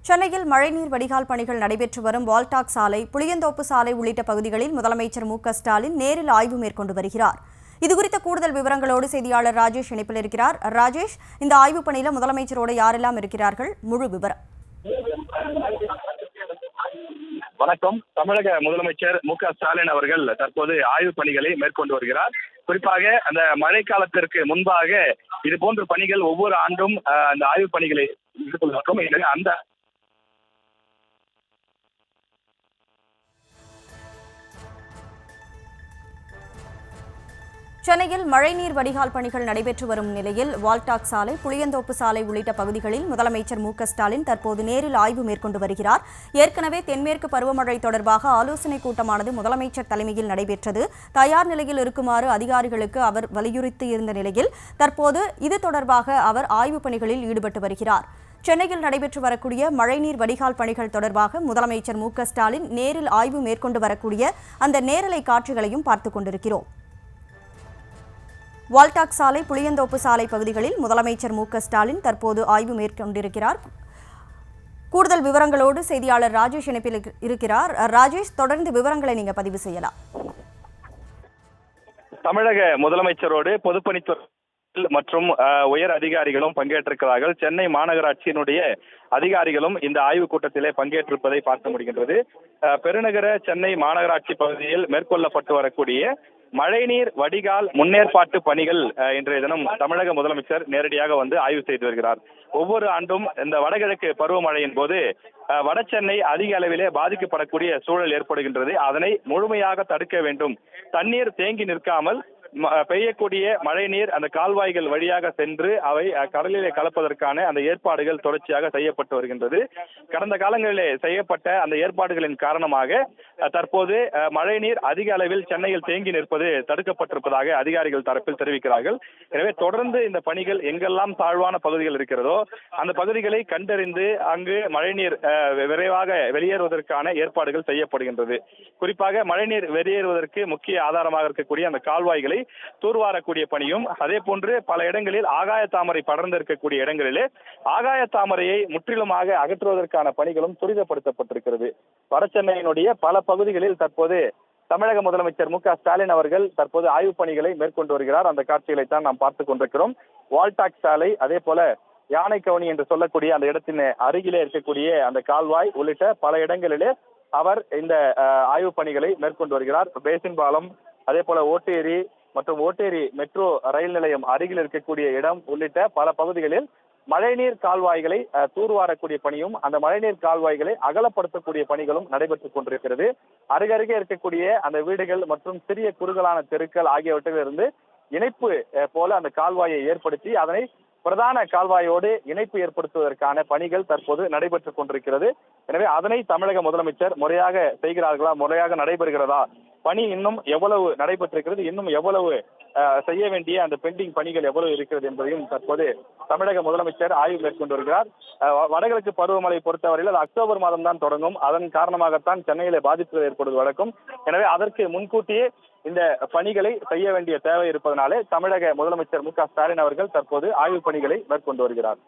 சென்னையில் மழைநீர் வடிகால் பணிகள் நடைபெற்று வரும் வால்டாக் சாலை, புளியந்தோப்பு சாலை உள்ளிட்ட பகுதிகளில் முதலமைச்சர் மு.க.ஸ்டாலின் நேரில் ஆய்வு மேற்கொண்டு வருகிறார். இதுகுறித்த கூடுதல் விவரங்களோடு செய்தியாளர் ராஜேஷ் இணைப்பில் இருக்கிறார். ராஜேஷ், இந்த ஆய்வுப் பணியில் முதலமைச்சரோடு யாரெல்லாம் இருக்கிறார்கள்? முழு விவரம். வணக்கம். தமிழக முதலமைச்சர் மு.க.ஸ்டாலின் அவர்கள் தற்போது ஆய்வுப் பணிகளை மேற்கொண்டு வருகிறார். குறிப்பாக அந்த மழை காலத்திற்கு முன்பாக இதுபோன்ற பணிகள் ஒவ்வொரு ஆண்டும் அந்த ஆய்வுப் பணிகளை மேற்கொள்ளும். அந்த சென்னையில் மழைநீர் வடிகால் பணிகள் நடைபெற்று வரும் நிலையில் வால்டாக் சாலை, புளியந்தோப்பு சாலை உள்ளிட்ட பகுதிகளில் முதலமைச்சர் மு.க.ஸ்டாலின் தற்போது நேரில் ஆய்வு மேற்கொண்டு வருகிறார். ஏற்கனவே தென்மேற்கு பருவமழை தொடர்பாக ஆலோசனைக் கூட்டமானது முதலமைச்சர் தலைமையில் நடைபெற்றது. தயார் நிலையில் இருக்குமாறு அதிகாரிகளுக்கு அவர் வலியுறுத்தியிருந்த நிலையில் தற்போது இது தொடர்பாக அவர் ஆய்வுப் பணிகளில் ஈடுபட்டு வருகிறார். சென்னையில் நடைபெற்று வரக்கூடிய மழைநீர் வடிகால் பணிகள் தொடர்பாக முதலமைச்சர் மு.க.ஸ்டாலின் நேரில் ஆய்வு மேற்கொண்டு வரக்கூடிய அந்த நேரலை காட்சிகளையும் பார்த்துக் கொண்டிருக்கிறோம். வால்டாக் சாலை, புளியந்தோப்பு சாலை பகுதிகளில் முதலமைச்சர் மு.க.ஸ்டாலின் தற்போது ஆய்வு மேற்கொண்டிருக்கிறார். கூடுதல் விவரங்களோடு செய்தியாளர் ராஜேஷ் இணைப்பில் இருக்கிறார். ராஜேஷ், தொடர்ந்து விவரங்களை நீங்க பதிவு செய்யலாம். தமிழக முதலமைச்சரோடு பொதுப்பணித்துறை மற்றும் உயர் அதிகாரிகளும் பங்கேற்றிருக்கிறார்கள். சென்னை மாநகராட்சியினுடைய அதிகாரிகளும் இந்த ஆய்வுக் கூட்டத்திலே பங்கேற்றிருப்பதை பார்க்க முடிகின்றது. பெருநகர சென்னை மாநகராட்சி பகுதியில் மேற்கொள்ளப்பட்டு வரக்கூடிய மழைநீர் வடிகால் முன்னேற்பாட்டு பணிகள் இன்றைய தினம் தமிழக முதலமைச்சர் நேரடியாக வந்து ஆய்வு செய்து வருகிறார். ஒவ்வொரு ஆண்டும் இந்த வடகிழக்கு பருவமழையின் போது வட சென்னை அதிக அளவிலே பாதிக்கப்படக்கூடிய சூழல் ஏற்படுகின்றது. அதனை முழுமையாக தடுக்க வேண்டும். தண்ணீர் தேங்கி நிற்காமல் பெய்யக்கூடிய மழை நீர் அந்த கால்வாய்கள் வழியாக சென்று அவை கடலிலே கலப்பதற்கான அந்த ஏற்பாடுகள் தொடர்ச்சியாக செய்யப்பட்டு வருகின்றது. கடந்த காலங்களிலே செய்யப்பட்ட அந்த ஏற்பாடுகளின் காரணமாக தற்போது மழை நீர் அதிக அளவில் சென்னையில் தேங்கி நிற்பது தடுக்கப்பட்டிருப்பதாக அதிகாரிகள் தரப்பில் தெரிவிக்கிறார்கள். எனவே தொடர்ந்து இந்த பணிகள் எங்கெல்லாம் தாழ்வான பகுதிகள் இருக்கிறதோ அந்த பகுதிகளை கண்டறிந்து அங்கு மழைநீர் விரைவாக வெளியேறுவதற்கான ஏற்பாடுகள் செய்யப்படுகின்றது. குறிப்பாக மழைநீர் வெளியேறுவதற்கு முக்கிய ஆதாரமாக இருக்கக்கூடிய அந்த கால்வாய்களை தூர்வாரக்கூடிய பணியும், அதே போன்று பல இடங்களில் ஆகாய தாமரை படர்ந்திருக்கக்கூடிய இடங்களிலே ஆகாய தாமரையை முற்றிலுமாக அகற்றுவதற்கான பணிகளும் துரிதப்படுத்தப்பட்டிருக்கிறது. வட சென்னையினுடைய பல பகுதிகளில் தற்போது தமிழக முதலமைச்சர் மு.க.ஸ்டாலின் அவர்கள் தற்போது ஆய்வுப் பணிகளை மேற்கொண்டு வருகிறார். அந்த காட்சிகளை தான் நாம் பார்த்துக் கொண்டிருக்கிறோம். வால்டாக் சாலை, அதே போல யானைக்கவனி என்று சொல்லக்கூடிய அந்த இடத்தின் அருகிலே இருக்கக்கூடிய அந்த கால்வாய் உள்ளிட்ட பல இடங்களிலே அவர் இந்த ஆய்வுப் பணிகளை மேற்கொண்டு வருகிறார். பேசின் பாலம், அதே போல ஓட்டேரி மற்றும் ஓட்டேரி மெட்ரோ ரயில் நிலையம் அருகில் இருக்கக்கூடிய இடம் உள்ளிட்ட பல பகுதிகளில் மழைநீர் கால்வாய்களை தூர்வாரக்கூடிய பணியும் அந்த மழைநீர் கால்வாய்களை அகலப்படுத்தக்கூடிய பணிகளும் நடைபெற்றுக் கொண்டிருக்கிறது. அருகருகே இருக்கக்கூடிய அந்த வீடுகள் மற்றும் சிறிய குறுகலான தெருக்கள் ஆகியவற்றிலிருந்து இணைப்பு போல அந்த கால்வாயை ஏற்படுத்தி அதனை பிரதான கால்வாயோடு இணைப்பு ஏற்படுத்துவதற்கான பணிகள் தற்போது நடைபெற்றுக் கொண்டிருக்கிறது. எனவே அதனை தமிழக முதலமைச்சர் முறையாக செய்கிறார்களா, முறையாக நடைபெறுகிறதா, பணி இன்னும் எவ்வளவு நடைபெற்றிருக்கிறது, இன்னும் எவ்வளவு செய்ய வேண்டிய அந்த பெண்டிங் பணிகள் எவ்வளவு இருக்கிறது என்பதையும் தற்போது தமிழக முதலமைச்சர் ஆய்வு மேற்கொண்டு வருகிறார். வடகிழக்கு பருவமழை பொறுத்தவரையில் அது அக்டோபர் மாதம் தான் தொடங்கும். அதன் காரணமாகத்தான் சென்னையில பாதிப்புகள் ஏற்படுவது வழக்கம். எனவே அதற்கு முன்கூட்டியே இந்த பணிகளை செய்ய வேண்டிய தேவை இருப்பதனாலே தமிழக முதலமைச்சர் மு.க.ஸ்டாலின் அவர்கள் தற்போது ஆய்வுப் பணிகளை மேற்கொண்டு வருகிறார்.